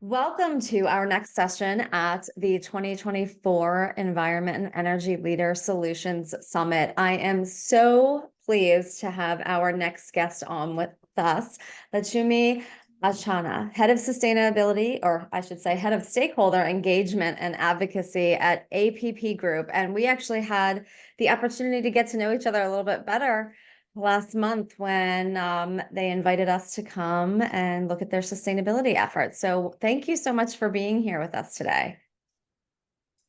Welcome to our next session at the 2024 Environment and Energy Leader Solutions Summit. I am so pleased to have our next guest on with us, Lachumi Achana, Head of Sustainability, or I should say Head of Stakeholder Engagement and Advocacy at APP Group. And we actually had the opportunity to get to know each other a little bit better last month when they invited us to come and look at their sustainability efforts. So thank you so much for being here with us today.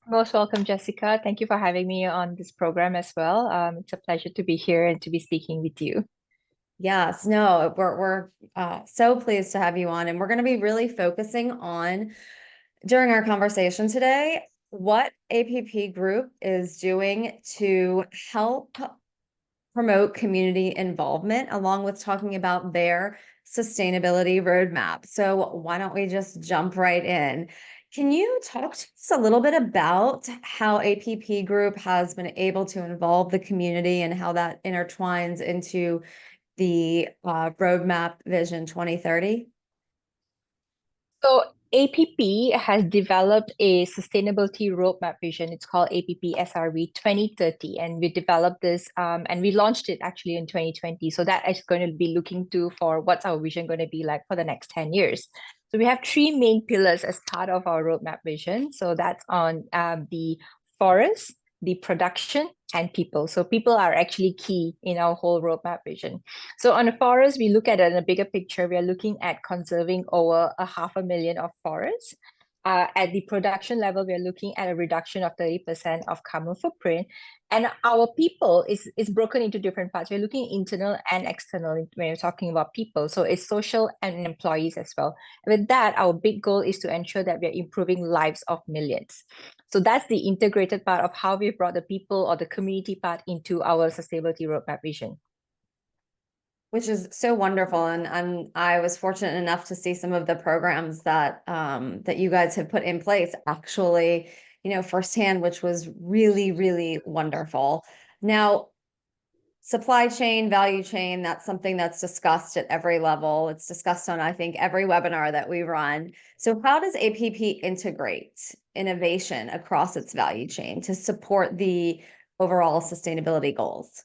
Most welcome, Jessica. Thank you for having me on this program as well. It's a pleasure to be here and to be speaking with you. Yes, no, we're so pleased to have you on, and we're going to be really focusing on, during our conversation today, what APP Group is doing to help promote community involvement, along with talking about their sustainability roadmap. So why don't we just jump right in? Can you talk to us a little bit about how APP Group has been able to involve the community and how that intertwines into the roadmap Vision 2030? So APP has developed a sustainability roadmap vision. It's called APP SRV 2030, and we developed this and we launched it actually in 2020. So that is going to be looking to for what's our vision going to be like for the next 10 years. So we have three main pillars as part of our roadmap vision. So that's on the forest, the production, and people. So people are actually key in our whole roadmap vision. So on the forest, we look at it in a bigger picture. We are looking at conserving over 500,000 of forests. At the production level, we are looking at a reduction of 30% of carbon footprint. And our people is broken into different parts. We're looking internal and external when we're talking about people. So it's social and employees as well. With that, our big goal is to ensure that we are improving lives of millions. So that's the integrated part of how we've brought the people or the community part into our sustainability roadmap vision. Which is so wonderful, and I was fortunate enough to see some of the programs that that you guys have put in place actually, firsthand, which was really, really wonderful. Now, supply chain, value chain, that's something that's discussed at every level. It's discussed on, I think, every webinar that we run. So how does APP integrate innovation across its value chain to support the overall sustainability goals?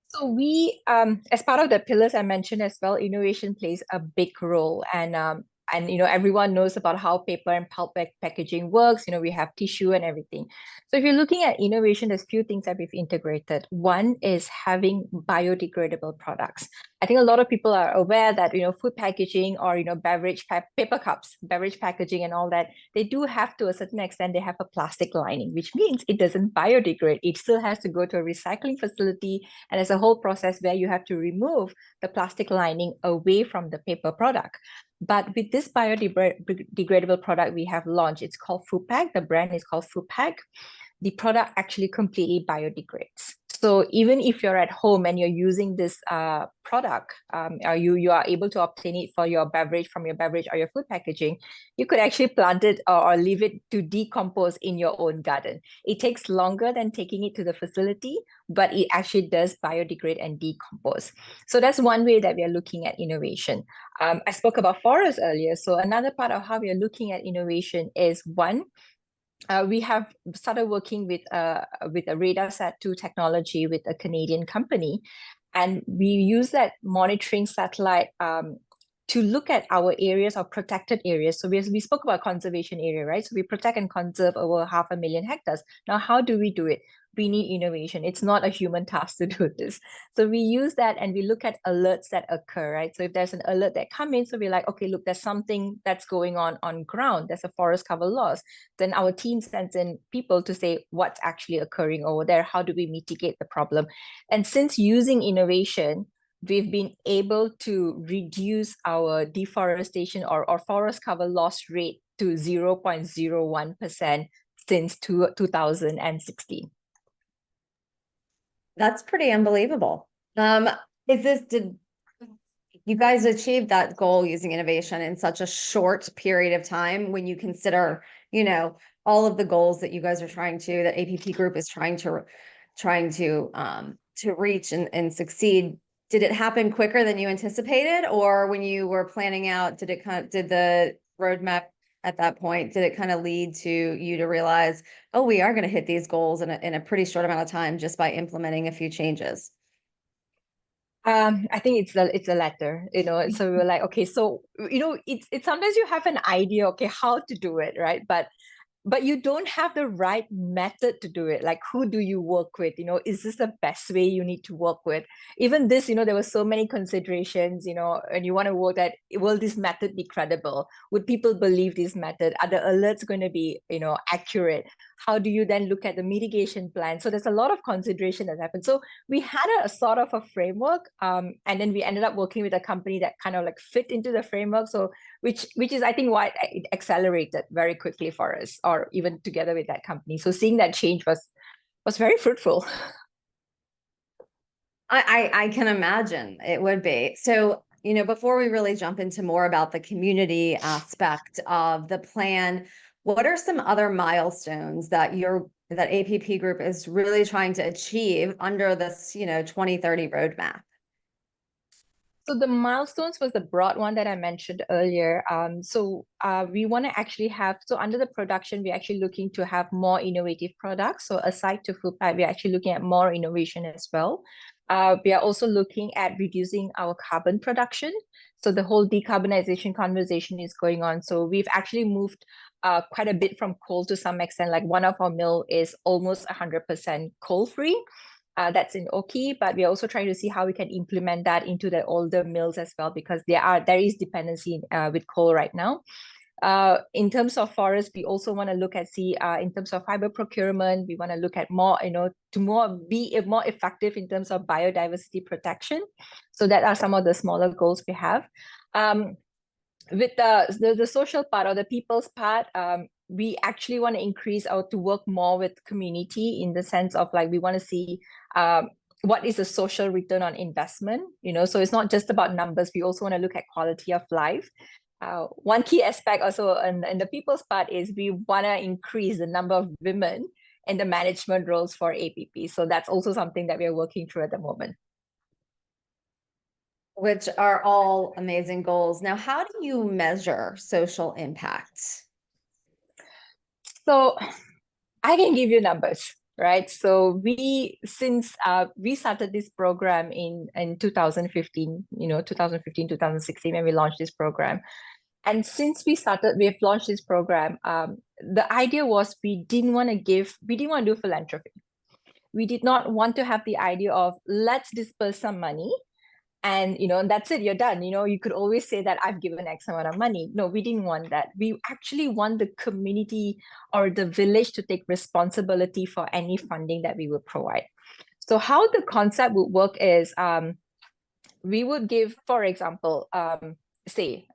So we, as part of the pillars I mentioned as well, innovation plays a big role, and everyone knows about how paper and pulp packaging works. We have tissue and everything. So if you're looking at innovation, there's few things that we've integrated. One is having biodegradable products. I think a lot of people are aware that food packaging or beverage paper cups, beverage packaging and all that, they do have, to a certain extent, they have a plastic lining, which means it doesn't biodegrade. It still has to go to a recycling facility, and there's a whole process where you have to remove the plastic lining away from the paper product. But with this biodegradable product we have launched, it's called Foodpack. The brand is called Foodpack. The product actually completely biodegrades. So even if you're at home and you're using this product, or you are able to obtain it for your beverage, from your beverage or your food packaging, you could actually plant it or leave it to decompose in your own garden. It takes longer than taking it to the facility, but it actually does biodegrade and decompose. So that's one way that we are looking at innovation. I spoke about forests earlier. So another part of how we are looking at innovation is one, we have started working with a RadarSat-2 technology with a Canadian company, and we use that monitoring satellite to look at our areas or protected areas. So we spoke about conservation area, right? So we protect and conserve over 500,000 hectares. Now, how do we do it? We need innovation. It's not a human task to do this. So we use that and we look at alerts that occur, right? So if there's an alert that comes in, so we're like, okay, look, there's something that's going on ground. There's a forest cover loss. Then our team sends in people to say what's actually occurring over there. How do we mitigate the problem? And since using innovation, we've been able to reduce our deforestation or forest cover loss rate to 0.01% since 2016. That's pretty unbelievable. Did you guys achieve that goal using innovation in such a short period of time when you consider, all of the goals that you guys are that APP Group is trying to reach and succeed? Did it happen quicker than you anticipated, or when you were planning out, did the roadmap at that point? Did it kind of lead to you to realize, oh, we are going to hit these goals in a pretty short amount of time just by implementing a few changes? I think it's the latter, So we were like, okay, so it's sometimes you have an idea, okay, how to do it, right? But you don't have the right method to do it. Like, who do you work with? Is this the best way you need to work with? Even this, there were so many considerations, and you want to work that, will this method be credible? Would people believe this method? Are the alerts going to be, accurate? How do you then look at the mitigation plan? So there's a lot of consideration that happened. So we had a sort of a framework, and then we ended up working with a company that kind of like fit into the framework. So which is I think why it accelerated very quickly for us, or even together with that company. So seeing that change was very fruitful. I can imagine it would be. So, before we really jump into more about the community aspect of the plan, what are some other milestones that APP Group is really trying to achieve under this, 2030 roadmap? So the milestones was the broad one that I mentioned earlier. We want to actually so under the production, we're actually looking to have more innovative products. So aside to food pipe, we're actually looking at more innovation as well. We are also looking at reducing our carbon production. So the whole decarbonization conversation is going on. So we've actually moved quite a bit from coal to some extent. Like one of our mill is almost 100% coal free. That's in Oki, but we're also trying to see how we can implement that into the older mills as well, because there is dependency with coal right now. In terms of forest, we also want to look at in terms of fiber procurement, we want to look at more, to be more effective in terms of biodiversity protection. So that are some of the smaller goals we have. With the social part or the people's part, we actually want to increase to work more with community, in the sense of like we want to see what is the social return on investment, so it's not just about numbers. We also want to look at quality of life. One key aspect also in the people's part is we want to increase the number of women in the management roles for APP. So that's also something that we are working through at the moment. Which are all amazing goals. Now, how do you measure social impact? So I can give you numbers, right? So since we started this program in 2015, 2016, when we launched this program. And since we've launched this program, the idea was we didn't want to do philanthropy. We did not want to have the idea of let's disperse some money and that's it, you're done. You could always say that I've given X amount of money. No, we didn't want that. We actually want the community or the village to take responsibility for any funding that we would provide. So how the concept would work is we would give, for example, say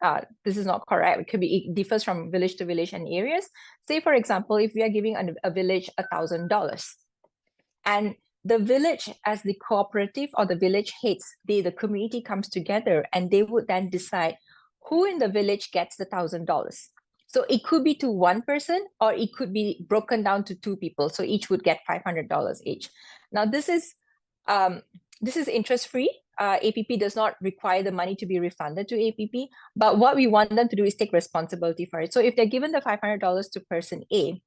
this is not correct, it differs from village to village and areas. Say, for example, if we are giving a village $1,000, and the village as the cooperative or the village heads, the community comes together and they would then decide who in the village gets the $1,000. So it could be to one person, or it could be broken down to two people. So each would get $500 each. Now this is interest free. APP does not require the money to be refunded to APP, but what we want them to do is take responsibility for it. So if they're given the $500 to person A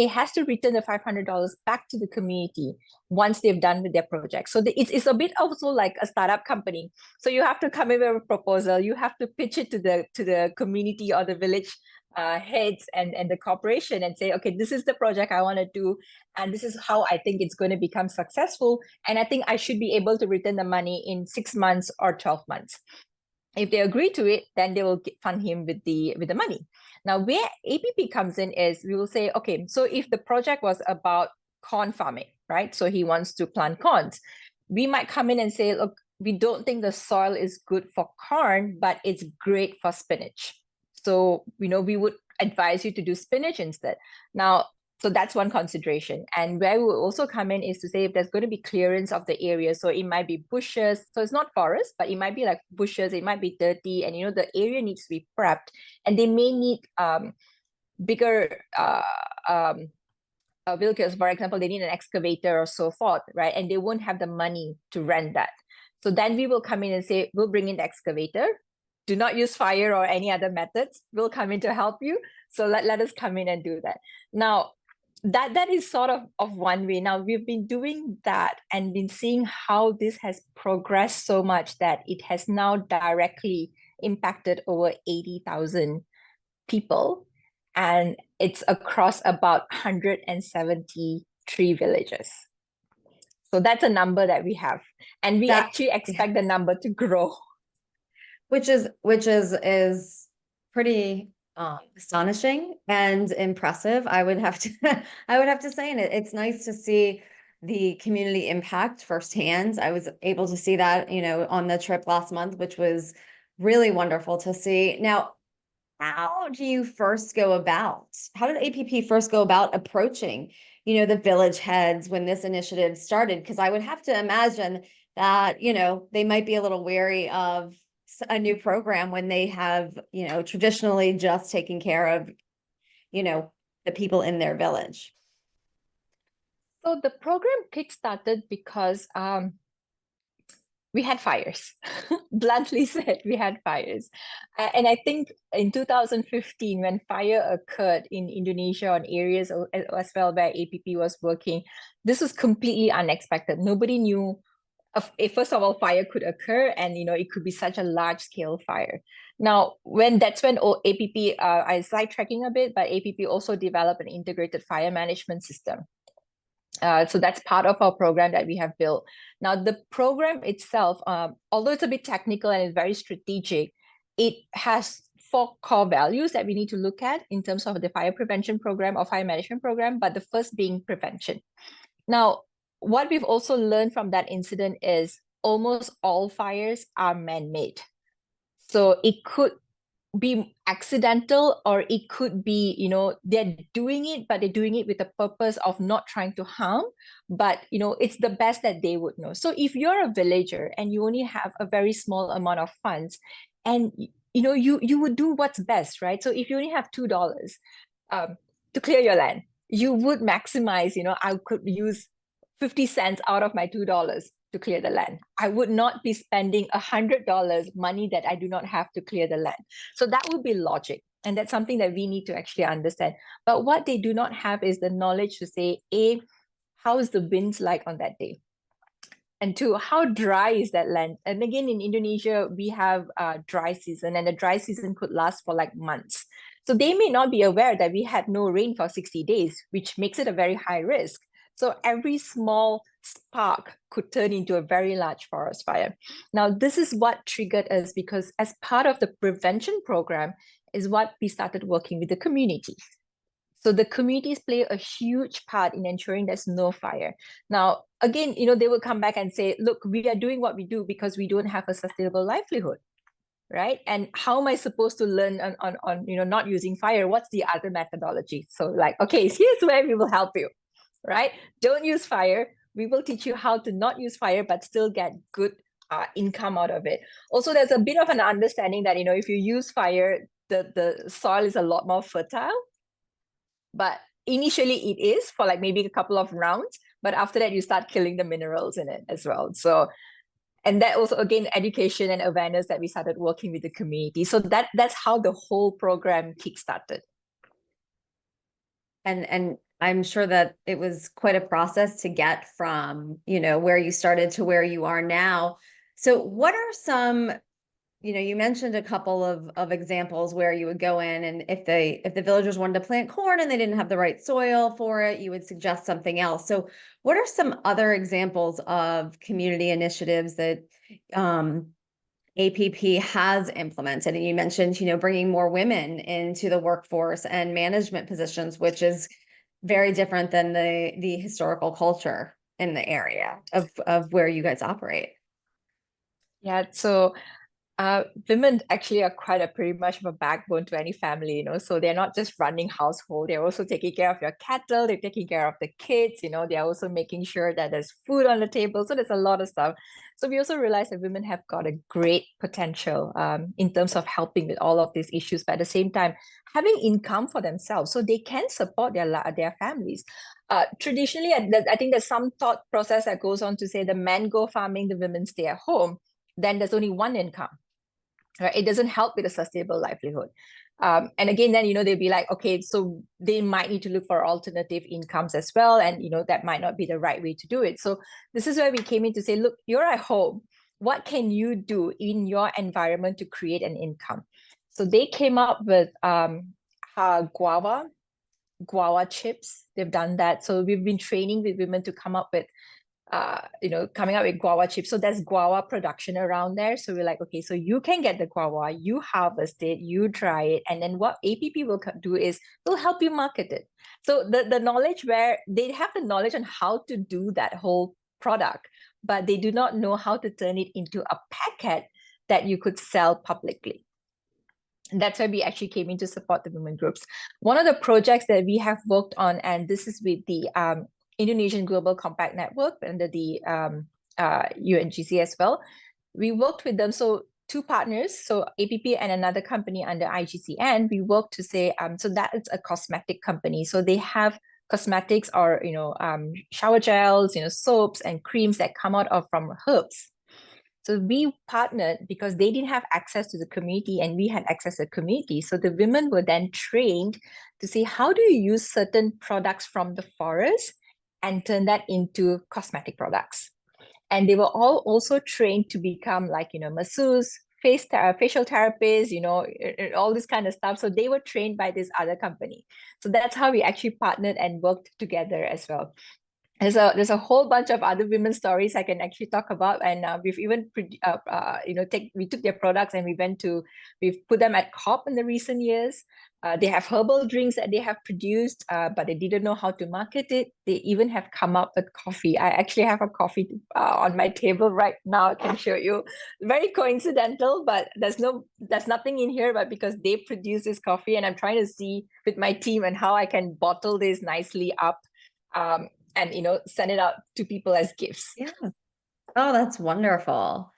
has to return the $500 back to the community once they've done with their project. So it's a bit also like a startup company. So you have to come in with a proposal, you have to pitch it to the community or the village heads and the corporation and say, okay, this is the project I want to do, and this is how I think it's going to become successful. And I think I should be able to return the money in 6 months or 12 months. If they agree to it, then they will fund him with the money. Now, where APP comes in is we will say, okay, so if the project was about corn farming, right? So he wants to plant corns. We might come in and say, look, we don't think the soil is good for corn, but it's great for spinach. So, we would advise you to do spinach instead. Now, so that's one consideration. And where we will also come in is to say if there's going to be clearance of the area. So it might be bushes. So it's not forest, but it might be like bushes. It might be dirty. And, the area needs to be prepped. And they may need bigger vehicles. For example, they need an excavator or so forth, right? And they won't have the money to rent that. So then we will come in and say, we'll bring in the excavator. do not use fire or any other methods. We'll come in to help you. So let us come in and do that. Now, that is sort of one way. Now, we've been doing that and been seeing how this has progressed so much that it has now directly impacted over 80,000 people. And it's across about 173 villages. So that's a number that we have. And we actually expect the number to grow. Which is pretty astonishing and impressive. I would have to I would have to say, and it's nice to see the community impact firsthand. I was able to see that, on the trip last month, which was really wonderful to see. Now, how do you first go about? How did APP first go about approaching, the village heads when this initiative started? Because I would have to imagine that, they might be a little wary of a new program when they have, traditionally just taken care of, the people in their village. So the program kickstarted because we had fires. Bluntly said, we had fires. And I think in 2015, when fire occurred in Indonesia on areas as well where APP was working, this was completely unexpected. Nobody knew, first of all, fire could occur, and it could be such a large scale fire. Now, that's when APP, I sidetracking a bit, but APP also developed an integrated fire management system. So that's part of our program that we have built. Now, the program itself, although it's a bit technical and it's very strategic, it has 4 core values that we need to look at in terms of the fire prevention program or fire management program, but the first being prevention. Now, what we've also learned from that incident is almost all fires are man-made. So it could be accidental, or it could be, they're doing it, but they're doing it with the purpose of not trying to harm, but it's the best that they would know. So if you're a villager and you only have a very small amount of funds, and you would do what's best, right? So if you only have $2 to clear your land, you would maximize, I could use 50 cents out of my $2 to clear the land. I would not be spending $100 money that I do not have to clear the land. So that would be logic. And that's something that we need to actually understand. But what they do not have is the knowledge to say, A, how is the winds like on that day? And 2, how dry is that land? And again, in Indonesia, we have a dry season, and the dry season could last for like months. So they may not be aware that we had no rain for 60 days, which makes it a very high risk. So every small spark could turn into a very large forest fire. Now, this is what triggered us, because as part of the prevention program is what we started working with the communities. So the communities play a huge part in ensuring there's no fire. Now, again, they will come back and say, look, we are doing what we do because we don't have a sustainable livelihood, right? And how am I supposed to learn on not using fire? What's the other methodology? So like, okay, here's where we will help you, right? Don't use fire. We will teach you how to not use fire, but still get good income out of it. Also, there's a bit of an understanding that, if you use fire, the soil is a lot more fertile. But initially it is for like maybe a couple of rounds, but after that you start killing the minerals in it as well. So, and that also, again, education and awareness that we started working with the community. So that's how the whole program kickstarted. And I'm sure that it was quite a process to get from, where you started to where you are now. So what are some, you mentioned a couple of examples where you would go in, and if the villagers wanted to plant corn and they didn't have the right soil for it, you would suggest something else. So what are some other examples of community initiatives that APP has implemented? And you mentioned, bringing more women into the workforce and management positions, which is very different than the historical culture in the area of where you guys operate. Yeah, so women actually are quite pretty much of a backbone to any family, so they're not just running household, they're also taking care of your cattle, they're taking care of the kids, they're also making sure that there's food on the table. So there's a lot of stuff. So we also realize that women have got a great potential in terms of helping with all of these issues, but at the same time, having income for themselves so they can support their families. Traditionally, I think there's some thought process that goes on to say the men go farming, the women stay at home, then there's only one income. right? It doesn't help with a sustainable livelihood. And again, then, they'll be like, okay, so they might need to look for alternative incomes as well. And, that might not be the right way to do it. So this is where we came in to say, look, you're at home. What can you do in your environment to create an income? So they came up with guava chips. They've done that. So we've been training with women to come up with coming up with guava chips. So there's guava production around there. So we're like, okay, so you can get the guava, you harvest it, you dry it, and then what APP will do is will help you market it. So the knowledge, where they have the knowledge on how to do that whole product, but they do not know how to turn it into a packet that you could sell publicly. And that's why we actually came in to support the women groups. One of the projects that we have worked on, and this is with the Indonesian Global Compact Network under the UNGC as well. We worked with them. So two partners, so APP and another company under IGCN, we worked to say, so that is a cosmetic company. So they have cosmetics or, shower gels, soaps and creams that come out of from herbs. So we partnered because they didn't have access to the community and we had access to the community. So the women were then trained to see, how do you use certain products from the forest and turn that into cosmetic products? And they were all also trained to become like, masseuse, facial therapists, all this kind of stuff. So they were trained by this other company. So that's how we actually partnered and worked together as well. There's a whole bunch of other women's stories I can actually talk about, and we've even we took their products and we've put them at COP in the recent years. They have herbal drinks that they have produced, but they didn't know how to market it. They even have come up with coffee. I actually have a coffee on my table right now. I can show you. Very coincidental, but there's nothing in here. But because they produce this coffee, and I'm trying to see with my team and how I can bottle this nicely up. And send it out to people as gifts. Yeah. Oh, that's wonderful.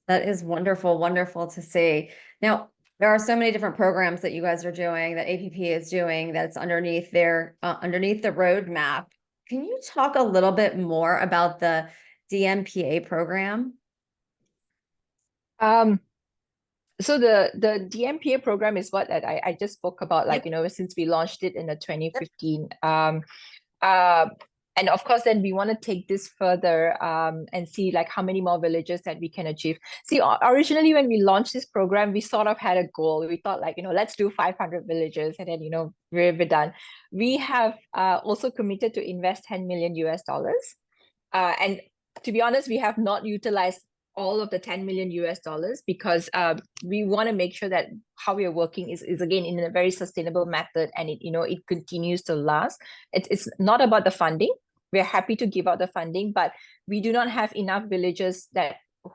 That is wonderful, wonderful to see. Now, there are so many different programs that you guys are doing, that APP is doing, that's underneath underneath the roadmap. Can you talk a little bit more about the DMPA program? So the DMPA program is what I just spoke about, like, Yep. since we launched it in the 2015. And of course, then we want to take this further and see like how many more villages that we can achieve. See, originally when we launched this program, we sort of had a goal. We thought like, let's do 500 villages and then, we're done. We have also committed to invest 10 million US dollars. And to be honest, we have not utilized all of the 10 million US dollars because we want to make sure that how we are working is again in a very sustainable method, and it continues to last. It's not about the funding. We're happy to give out the funding, but we do not have enough villages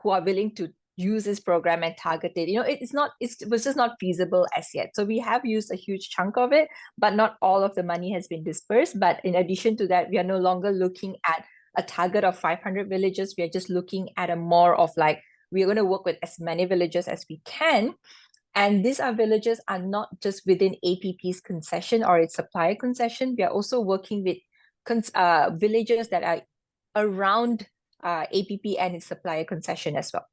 who are willing to use this program and target it. It was just not feasible as yet. So we have used a huge chunk of it, but not all of the money has been dispersed. But in addition to that, we are no longer looking at a target of 500 villages. We are just looking at a more of like, we're going to work with as many villages as we can. And these villages are not just within APP's concession or its supplier concession. We are also working with villages that are around APP and its supplier concession as well.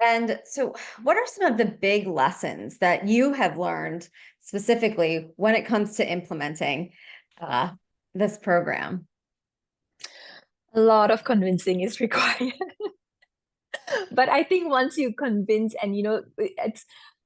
And so what are some of the big lessons that you have learned specifically when it comes to implementing this program? A lot of convincing is required. But I think once you convince, and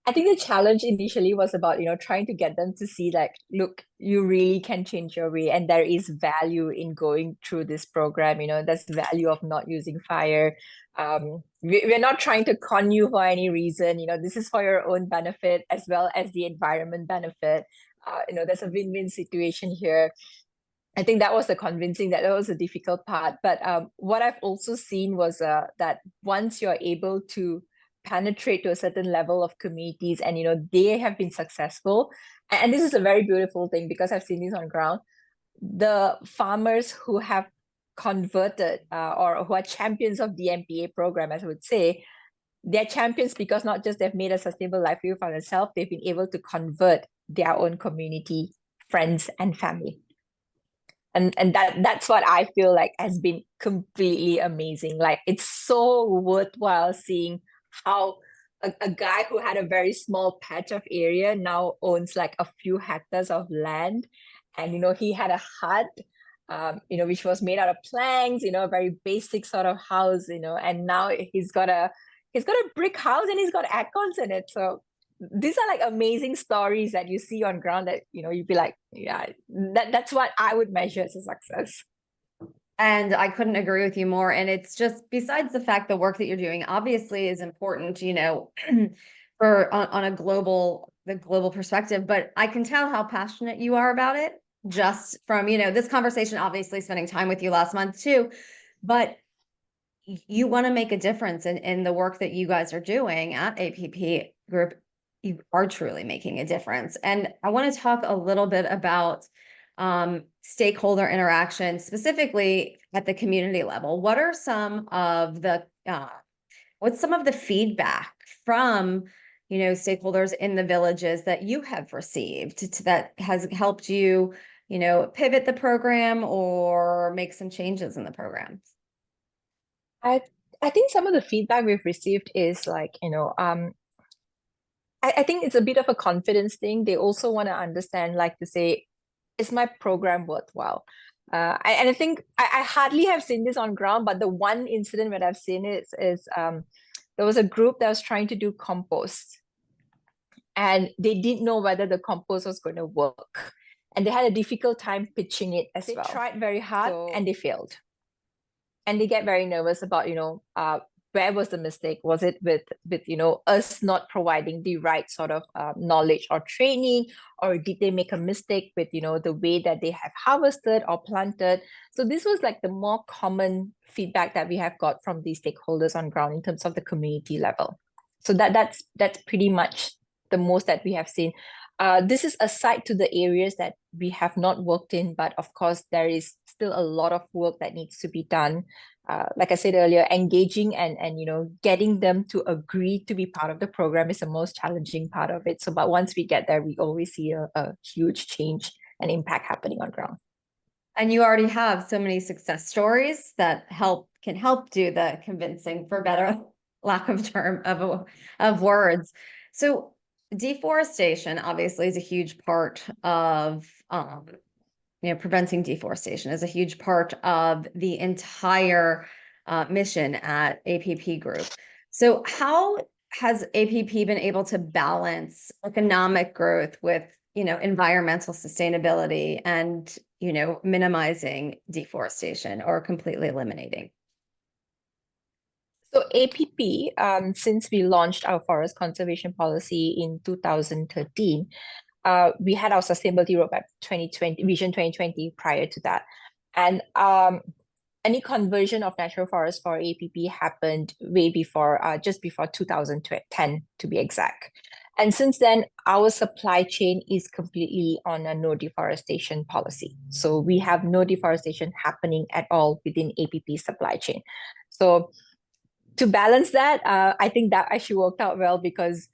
I think the challenge initially was about trying to get them to see like, look, you really can change your way, and there is value in going through this program. There's value of not using fire. We're not trying to con you for any reason. This is for your own benefit as well as the environment benefit. There's a win-win situation here. I think that was the convincing, that was the difficult part. But what I've also seen was that once you're able to penetrate to a certain level of communities, and they have been successful, and this is a very beautiful thing because I've seen this on ground. The farmers who have converted or who are champions of the DMPA program, as I would say, they're champions because not just they've made a sustainable livelihood for themselves, they've been able to convert their own community, friends, and family. And that's what I feel like has been completely amazing. Like, it's so worthwhile seeing how a guy who had a very small patch of area now owns like a few hectares of land. And, he had a hut, which was made out of planks, a very basic sort of house, and now he's got a brick house and he's got aircons in it. So these are like amazing stories that you see on ground that, you'd be like, yeah, that's what I would measure as a success. And I couldn't agree with you more. And it's just, besides the fact the work that you're doing obviously is important, for on the global perspective, but I can tell how passionate you are about it just from, this conversation, obviously spending time with you last month too, but you want to make a difference in the work that you guys are doing at APP Group. You are truly making a difference. And I want to talk a little bit about stakeholder interaction, specifically at the community level. What are some of the what's some of the feedback from stakeholders in the villages that you have received that has helped you pivot the program or make some changes in the program? I I think some of the feedback we've received is like, I think it's a bit of a confidence thing. They also want to understand, like to say, is my program worthwhile? And I think I hardly have seen this on ground, but the one incident where I've seen it is there was a group that was trying to do compost, and they didn't know whether the compost was going to work. And they had a difficult time pitching it as well. They tried very hard and they failed. And they get very nervous about, where was the mistake? Was it with us not providing the right sort of knowledge or training, or did they make a mistake with the way that they have harvested or planted? So this was like the more common feedback that we have got from these stakeholders on ground in terms of the community level. So that's pretty much the most that we have seen. This is aside to the areas that we have not worked in, but of course there is still a lot of work that needs to be done. Like I said earlier, engaging and getting them to agree to be part of the program is the most challenging part of it. So, but once we get there, we always see a huge change and impact happening on ground. And you already have so many success stories that can help do the convincing, for better lack of term of words. So deforestation obviously is a huge part of preventing deforestation is a huge part of the entire mission at APP Group. So how has APP been able to balance economic growth with environmental sustainability and minimizing deforestation or completely eliminating? So APP, since we launched our forest conservation policy in 2013, we had our sustainability roadmap 2020, Vision 2020 prior to that. And any conversion of natural forest for APP happened way before, just before 2010 to be exact. And since then, our supply chain is completely on a no deforestation policy. So we have no deforestation happening at all within APP supply chain. So to balance that, I think that actually worked out well because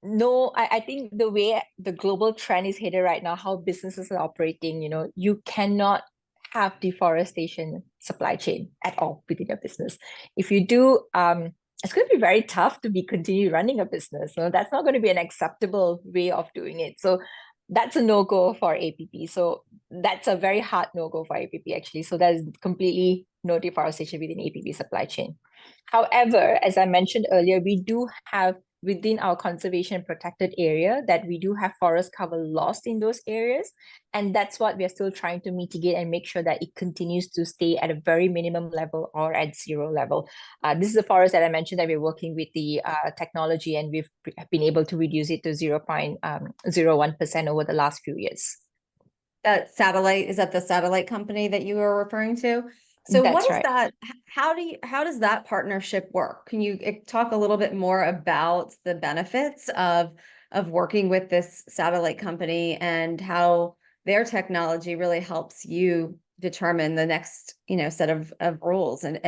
I think the way the global trend is headed right now, how businesses are operating, you cannot have deforestation supply chain at all within your business. If you do, it's going to be very tough to continue running a business. So that's not going to be an acceptable way of doing it. So that's a no-go for APP. So that's a very hard no-go for APP actually. So there's completely no deforestation within APP supply chain. However, as I mentioned earlier, we do have within our conservation protected area that we do have forest cover lost in those areas. And that's what we are still trying to mitigate and make sure that it continues to stay at a very minimum level or at zero level. This is a forest that I mentioned that we're working with the technology, and we've been able to reduce it to 0.01% over the last few years. Is that the satellite company that you were referring to? So That's what is right. that? How does that partnership work? Can you talk a little bit more about the benefits of working with this satellite company and how their technology really helps you determine the next, set of rules and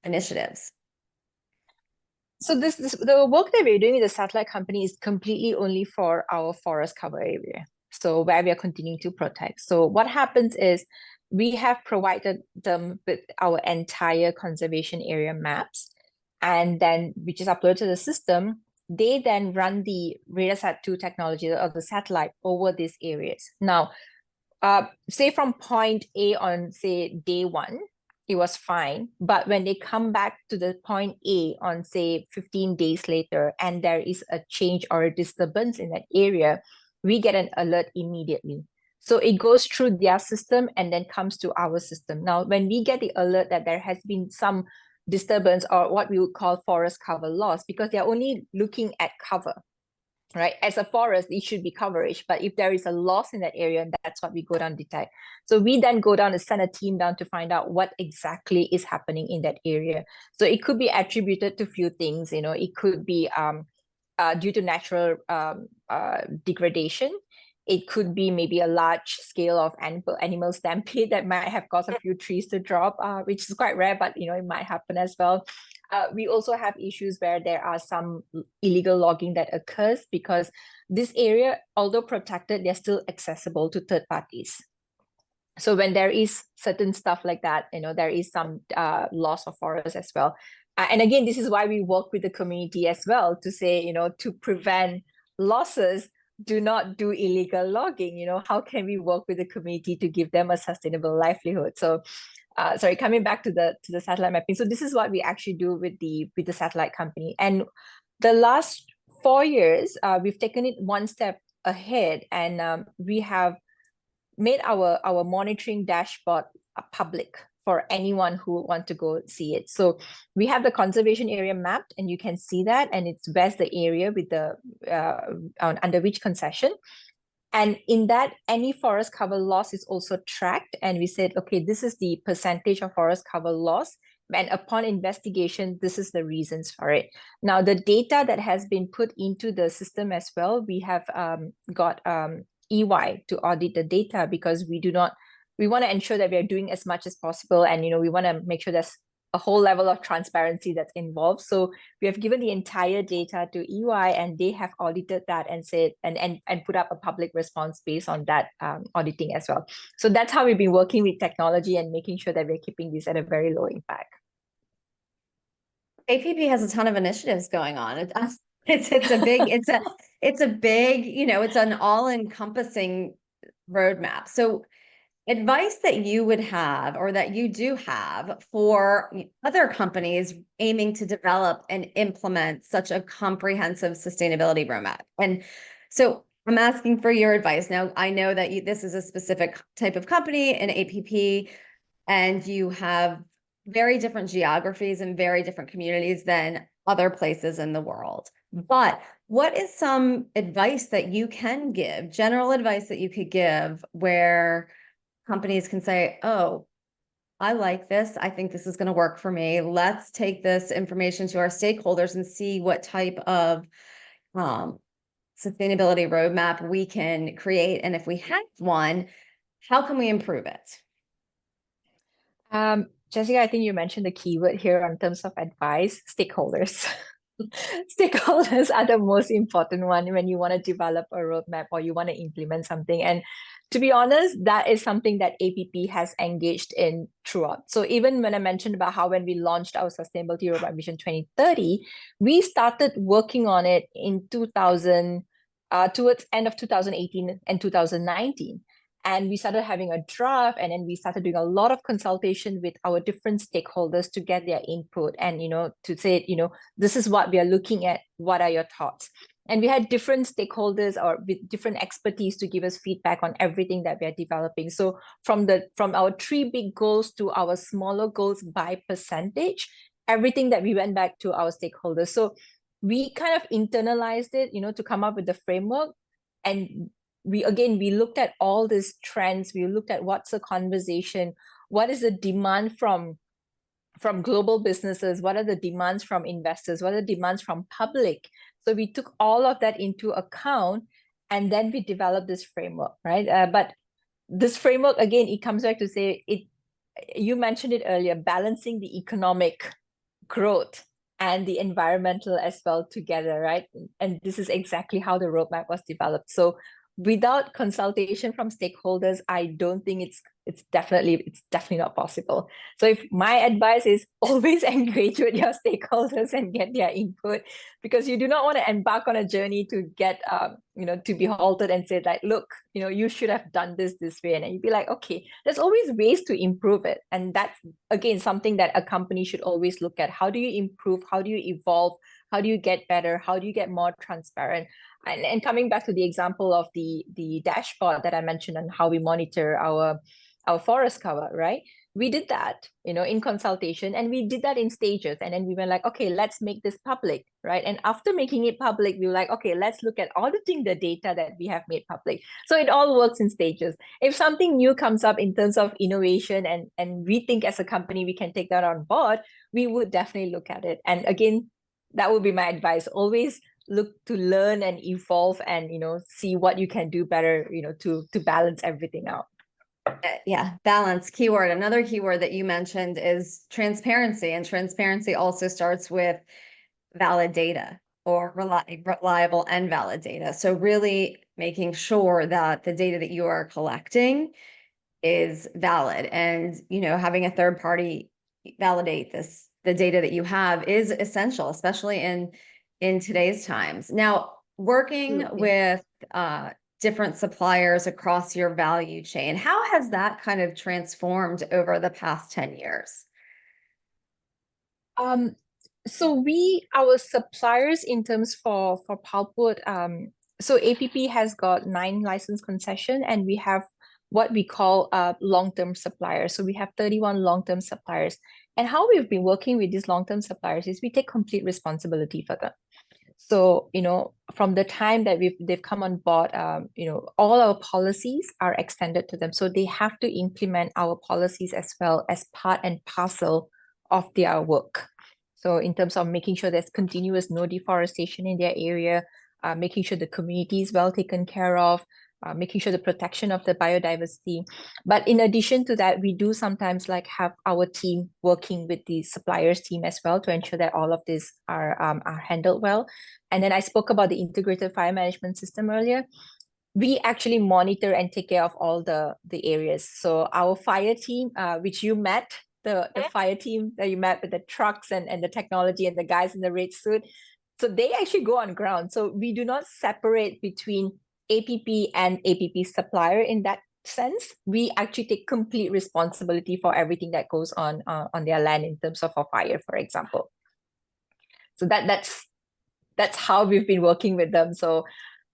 initiatives? So the work that we're doing with the satellite company is completely only for our forest cover area. So where we are continuing to protect. So what happens is we have provided them with our entire conservation area maps. and then which is uploaded to the system. They then run the RadarSat-2 technology or the satellite over these areas. Now, say from point A on, say, day one, it was fine. But when they come back to the point A on, say, 15 days later, and there is a change or a disturbance in that area, we get an alert immediately. So it goes through their system and then comes to our system. Now, when we get the alert that there has been some disturbance or what we would call forest cover loss, because they're only looking at cover, right? As a forest, it should be coverage, but if there is a loss in that area, that's what we go down detect. So we then go down and send a team down to find out what exactly is happening in that area. So it could be attributed to a few things, it could be due to natural degradation. It could be maybe a large scale of animal stampede that might have caused a few trees to drop, which is quite rare, but it might happen as well. We also have issues where there are some illegal logging that occurs because this area, although protected, they're still accessible to third parties. So when there is certain stuff like that, there is some loss of forest as well. And again, this is why we work with the community as well to say, to prevent losses, do not do illegal logging. How can we work with the community to give them a sustainable livelihood? So sorry, coming back to the satellite mapping. So this is what we actually do with the satellite company. And the last 4 years, we've taken it one step ahead, and we have made our monitoring dashboard public for anyone who want to go see it. So we have the conservation area mapped, and you can see that, and it's where's the area with the under which concession. And in that, any forest cover loss is also tracked. And we said, okay, this is the percentage of forest cover loss. And upon investigation, this is the reasons for it. Now, the data that has been put into the system as well, we have got EY to audit the data, because we want to ensure that we are doing as much as possible. And, we want to make sure there's a whole level of transparency that's involved. So we have given the entire data to EY, and they have audited that and said, and put up a public response based on that auditing as well. So that's how we've been working with technology and making sure that we're keeping this at a very low impact. APP has a ton of initiatives going on. It's a big, it's a big, it's an all-encompassing roadmap. So advice that you would have, or that you do have, for other companies aiming to develop and implement such a comprehensive sustainability roadmap. And so I'm asking for your advice. Now, I know that this is a specific type of company, an APP, and you have very different geographies and very different communities than other places in the world. But what is some advice that you can give, general advice that you could give, where companies can say, oh, I like this. I think this is going to work for me. Let's take this information to our stakeholders and see what type of sustainability roadmap we can create. And if we have one, how can we improve it? Jessica, I think you mentioned the keyword here in terms of advice: stakeholders. Stakeholders are the most important one when you want to develop a roadmap or you want to implement something. And to be honest, that is something that APP has engaged in throughout. So even when I mentioned about how when we launched our Sustainability Roadmap Vision 2030, we started working on it in 2000, towards end of 2018 and 2019. And we started having a draft, and then we started doing a lot of consultation with our different stakeholders to get their input and, to say, this is what we are looking at. What are your thoughts? And we had different stakeholders or with different expertise to give us feedback on everything that we are developing. So from our 3 big goals to our smaller goals by percentage, everything that we went back to our stakeholders. So we kind of internalized it, to come up with the framework. And we looked at all these trends. We looked at what's the conversation, what is the demand from global businesses, what are the demands from investors, what are the demands from public. So we took all of that into account, and then we developed this framework, right? But this framework, again, it comes back to say it. You mentioned it earlier, balancing the economic growth and the environmental as well together, right? And this is exactly how the roadmap was developed. So without consultation from stakeholders, I don't think it's it's definitely not possible. So if my advice is always engage with your stakeholders and get their input, because you do not want to embark on a journey to get to be halted and say like, look, you should have done this way, and then you'd be like, okay, there's always ways to improve it. And that's again something that a company should always look at. How do you improve? How do you evolve? How do you get better? How do you get more transparent? And coming back to the example of the dashboard that I mentioned and how we monitor our forest cover, right? We did that, in consultation, and we did that in stages. And then we were like, okay, let's make this public, right? And after making it public, we were like, okay, let's look at auditing the data that we have made public. So it all works in stages. If something new comes up in terms of innovation and we think as a company we can take that on board, we would definitely look at it. And again, that would be my advice. Always look to learn and evolve and see what you can do better to balance everything out. Yeah, balance, keyword. Another keyword that you mentioned is transparency, and transparency also starts with valid data or reliable and valid data. So really making sure that the data that you are collecting is valid, and having a third party validate the data that you have is essential, especially in today's times. Now, working Absolutely. with different suppliers across your value chain, how has that kind of transformed over the past 10 years? So our suppliers in terms for pulpwood, so APP has got 9 license concession, and we have what we call long-term suppliers. So we have 31 long-term suppliers. And how we've been working with these long-term suppliers is we take complete responsibility for them. So, from the time that they've come on board, all our policies are extended to them. So they have to implement our policies as well as part and parcel of their work. So in terms of making sure there's continuous no deforestation in their area, making sure the community is well taken care of, making sure the protection of the biodiversity. But in addition to that, we do sometimes have our team working with the suppliers team as well to ensure that all of this are handled well. And then I spoke about the integrated fire management system earlier. We actually monitor and take care of all the areas. So our fire team, which you met, the fire team that you met with the trucks and the technology and the guys in the red suit, so they actually go on ground. So we do not separate between APP and APP supplier in that sense. We actually take complete responsibility for everything that goes on their land in terms of a fire, for example. So that's how we've been working with them. So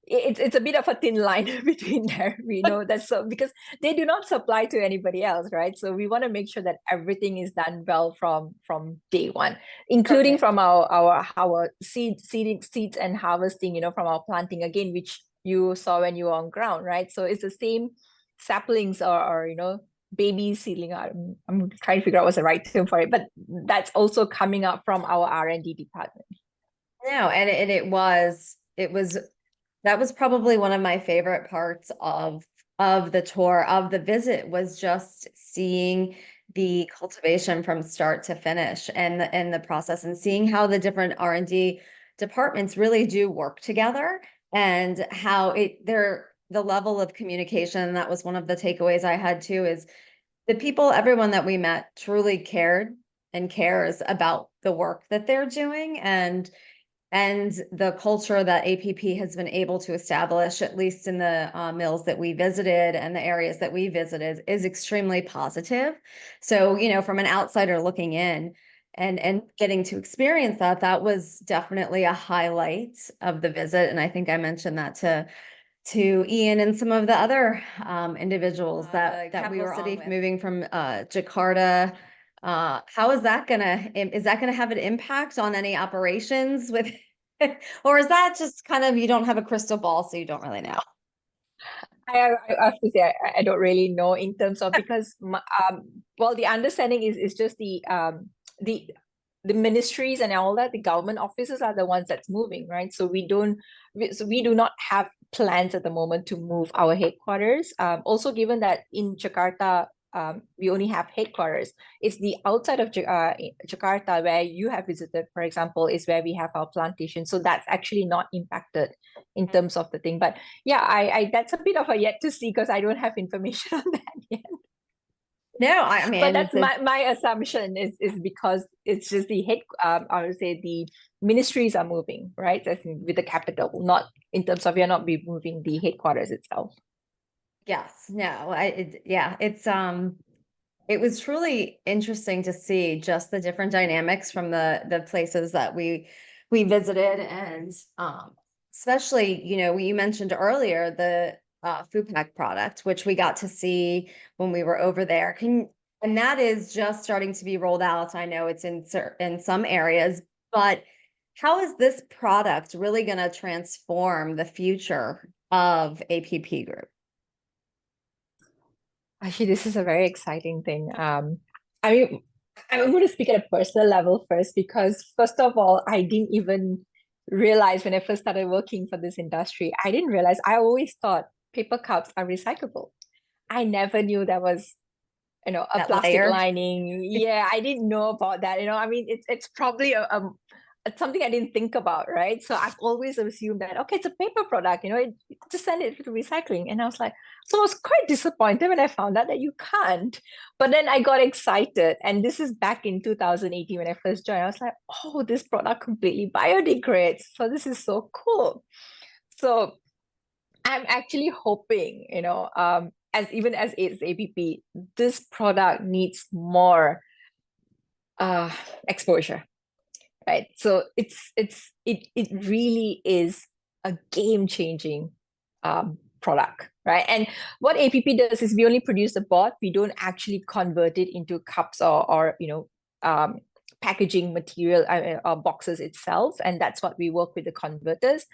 it's a bit of a thin line between there. We know that, so because they do not supply to anybody else, right? So we want to make sure that everything is done well from day one, including from our seeds and harvesting, from our planting again, which you saw when you were on ground, right? So it's the same saplings or baby seedling. I'm trying to figure out what's the right term for it, but that's also coming up from our R&D department. No, and it was that was probably one of my favorite parts of the tour, of the visit, was just seeing the cultivation from start to finish and the process, and seeing how the different R&D departments really do work together, and how the level of communication. That was one of the takeaways I had too, is everyone that we met truly cared and cares about the work that they're doing, and the culture that APP has been able to establish, at least in the mills that we visited and the areas that we visited, is extremely positive. So, from an outsider looking in and getting to experience that was definitely a highlight of the visit. And I think I mentioned that to Ian and some of the other individuals that we were on with. Moving from Jakarta. How is that gonna have an impact on any operations with, or is that just kind of, you don't have a crystal ball, so you don't really know? I have to say I don't really know in terms of, because well, the understanding is just the ministries and all that, the government offices are the ones that's moving, right? So we do not have plans at the moment to move our headquarters. Also, given that in Jakarta, we only have headquarters. It's the outside of Jakarta where you have visited, for example, is where we have our plantation. So that's actually not impacted in terms of the thing. But yeah, I that's a bit of a yet to see, because I don't have information on that yet. No, I But mean, that's my assumption is because it's just the head, I would say the ministries are moving, right? As in with the capital, not in terms of you're not be moving the headquarters itself. yes, no, yeah, it was truly interesting to see just the different dynamics from the places that we visited, and especially, you mentioned earlier the food pack product, which we got to see when we were over there. And that is just starting to be rolled out. I know it's in some areas, but how is this product really going to transform the future of APP Group? Actually, this is a very exciting thing. I mean, I'm going to speak at a personal level first because, first of all, I didn't even realize when I first started working for this industry, I didn't realize, I always thought paper cups are recyclable. I never knew that was, a That plastic layer? lining. Yeah, I didn't know about that. I mean, it's probably it's something I didn't think about, right? So I've always assumed that, okay, it's a paper product, just send it to recycling. And I was like, so I was quite disappointed when I found out that you can't. But then I got excited. And this is back in 2018 when I first joined. I was like, oh, this product completely biodegrades. So this is so cool. So I'm actually hoping, as even as it's APP, this product needs more uh exposure, right? So it really is a game-changing product, right? And what APP does is we only produce the board, we don't actually convert it into cups or packaging material or boxes itself, and that's what we work with the converters.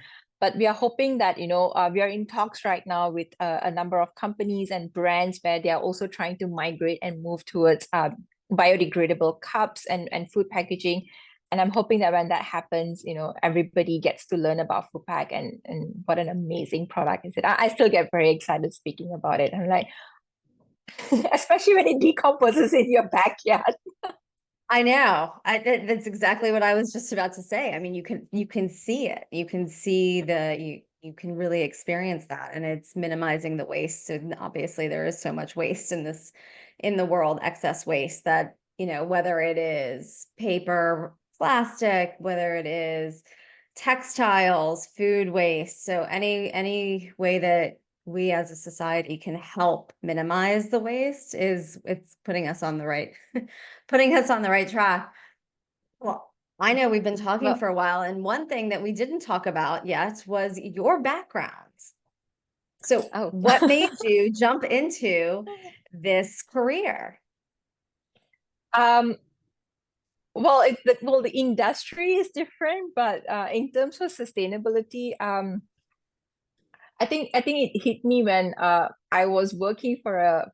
But we are hoping that we are in talks right now with a number of companies and brands where they are also trying to migrate and move towards biodegradable cups and food packaging. And I'm hoping that when that happens, everybody gets to learn about food pack and what an amazing product is it. I still get very excited speaking about it. I'm like, especially when it decomposes in your backyard. I know. That's exactly what I was just about to say. I mean, you can see it. You can see you can really experience that, and it's minimizing the waste. And obviously there is so much waste in the world, excess waste that, whether it is paper, plastic, whether it is textiles, food waste. So any way that we as a society can help minimize the waste it's putting us on the right track. Well, I know we've been talking Well, for a while, and one thing that we didn't talk about yet was your background. So, oh. what made you jump into this career? um, well, the industry is different, but in terms of sustainability, I think it hit me when I was working for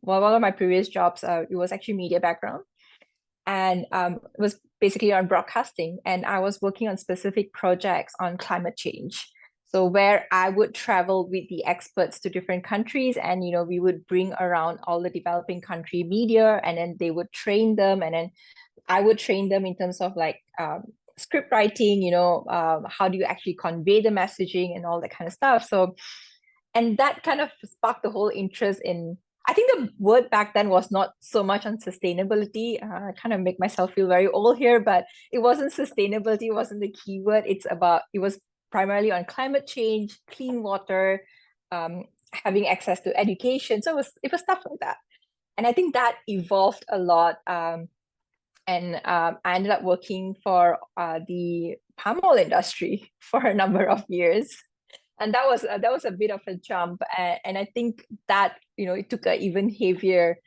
one of my previous jobs. It was actually media background, and it was basically on broadcasting. And I was working on specific projects on climate change. So where I would travel with the experts to different countries, and we would bring around all the developing country media, and then they would train them, and then I would train them in terms of like script writing, how do you actually convey the messaging and all that kind of stuff. So, and that kind of sparked the whole interest in, I think the word back then was not so much on sustainability. I kind of make myself feel very old here, but it wasn't sustainability, it wasn't the keyword. It was primarily on climate change, clean water, having access to education. So it was stuff like that. And I think that evolved a lot. And I ended up working for the palm oil industry for a number of years, and that was a bit of a jump. And I think that it took an even heavier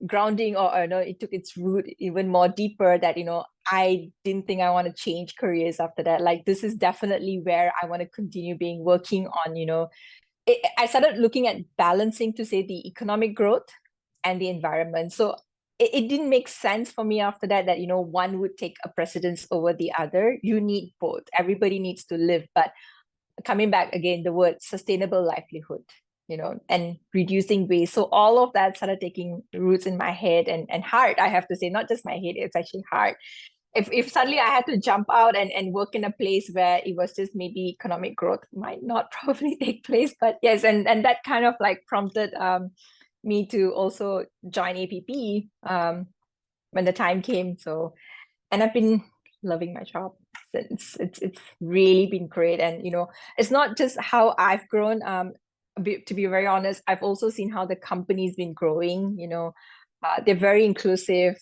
grounding, or no, it took its root even more deeper. That I didn't think I want to change careers after that. Like, this is definitely where I want to continue being working on. I started looking at balancing, to say, the economic growth and the environment. So it didn't make sense for me after that one would take a precedence over the other. You need both. Everybody needs to live. But coming back again, the word sustainable livelihood, and reducing waste. So all of that started taking roots in my head and heart, I have to say, not just my head, it's actually heart. If suddenly I had to jump out and work in a place where it was just maybe economic growth might not probably take place. But yes, and that kind of like prompted me to also join APP when the time came. So, and I've been loving my job since. It's really been great. And it's not just how I've grown. To be very honest, I've also seen how the company's been growing. They're very inclusive,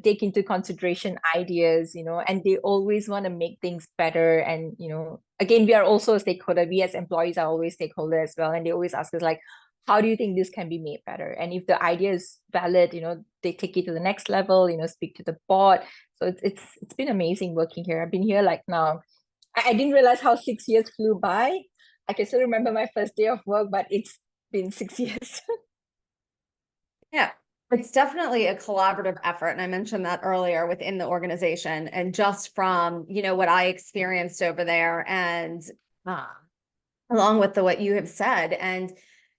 take into consideration ideas, and they always want to make things better. And again, we are also a stakeholder. We as employees are always stakeholder as well, and they always ask us like, how do you think this can be made better? And if the idea is valid, they take it to the next level, speak to the board. So it's been amazing working here. I've been here like now. I didn't realize how 6 years flew by. I can still remember my first day of work, but it's been 6 years. Yeah, it's definitely a collaborative effort. And I mentioned that earlier within the organization. And just from, what I experienced over there and uh, along with what you have said. And,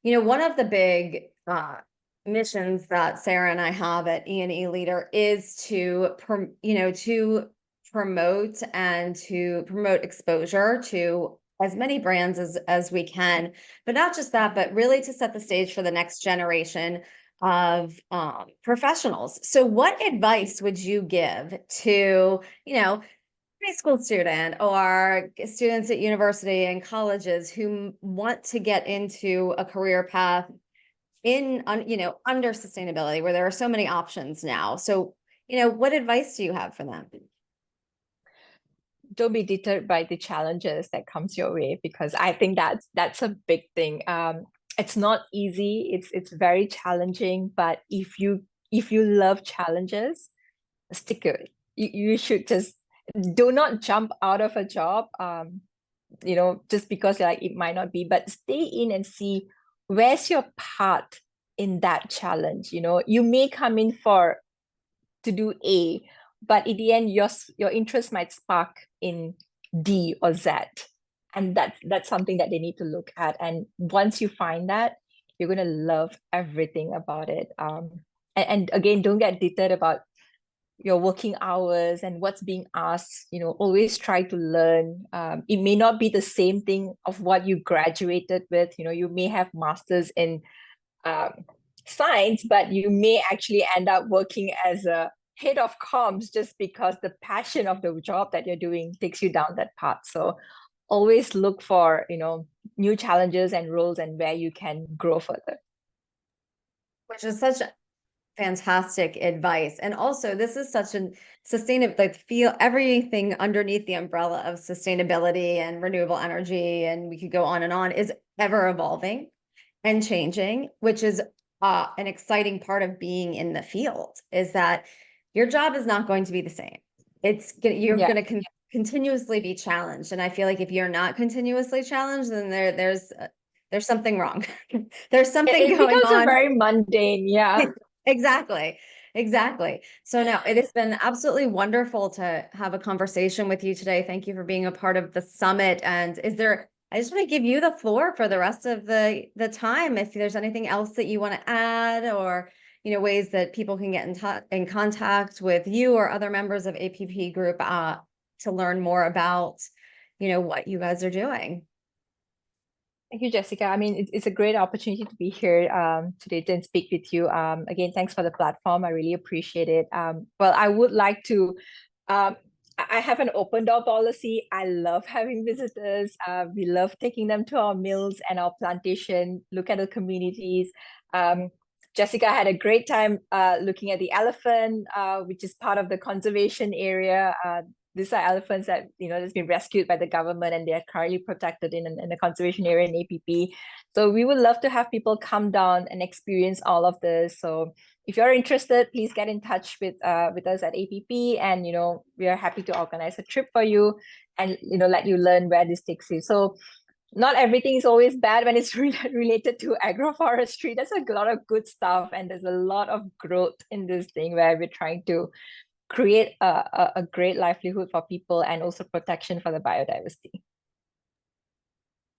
one of the big missions that Sarah and I have at E&E Leader is to promote and to promote exposure to as many brands as we can, but not just that, but really to set the stage for the next generation of professionals. So what advice would you give to, high school student or students at university and colleges who want to get into a career path under sustainability, where there are so many options now? So, what advice do you have for them? Don't be deterred by the challenges that comes your way, because I think that's a big thing. It's not easy. It's very challenging, but if you love challenges, stick to it. You should just do not jump out of a job. Just because like it might not be, but stay in and see where's your part in that challenge. You may come in to do A, but in the end, your interest might spark in D or Z, and that's something that they need to look at. And once you find that, you're gonna love everything about it. And again, don't get deterred about your working hours and what's being asked. Always try to learn. It may not be the same thing of what you graduated with. You may have masters in um, science, but you may actually end up working as a head of comms just because the passion of the job that you're doing takes you down that path. So always look for new challenges and roles and where you can grow further. Which is such fantastic advice. And also, this is such a sustainable, like, feel everything underneath the umbrella of sustainability and renewable energy, and we could go on, is ever evolving and changing, which is an exciting part of being in the field, is that your job is not going to be the same. You're Yeah. going to continuously be challenged. And I feel like if you're not continuously challenged, then there's something wrong. There's something It going becomes a on. very mundane. Yeah. Exactly. Exactly. So no, it has been absolutely wonderful to have a conversation with you today. Thank you for being a part of the summit. And I just want to give you the floor for the rest of the time. If there's anything else that you want to add, or, ways that people can get in contact with you or other members of APP Group to learn more about, what you guys are doing. Thank you, Jessica. I mean, it's a great opportunity to be here today and speak with you. Again, thanks for the platform. I really appreciate it. Well, I would like to, I have an open door policy. I love having visitors. We love taking them to our mills and our plantation, look at the communities. Jessica had a great time looking at the elephant, which is part of the conservation area. These are elephants that that's been rescued by the government, and they are currently protected in a conservation area in APP. So we would love to have people come down and experience all of this. So if you're interested, please get in touch with us at APP, and we are happy to organize a trip for you and let you learn where this takes you. So not everything is always bad when it's related to agroforestry. There's a lot of good stuff, and there's a lot of growth in this thing where we're trying to create a great livelihood for people and also protection for the biodiversity.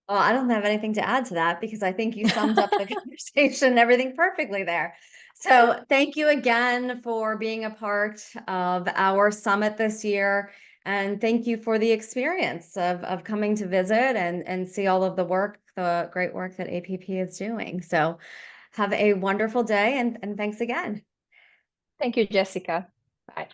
Well, I don't have anything to add to that, because I think you summed up the conversation and everything perfectly there. So thank you again for being a part of our summit this year. And thank you for the experience of coming to visit and see all of the great work that APP is doing. So Have a wonderful day and thanks again. Thank you, Jessica. Bye.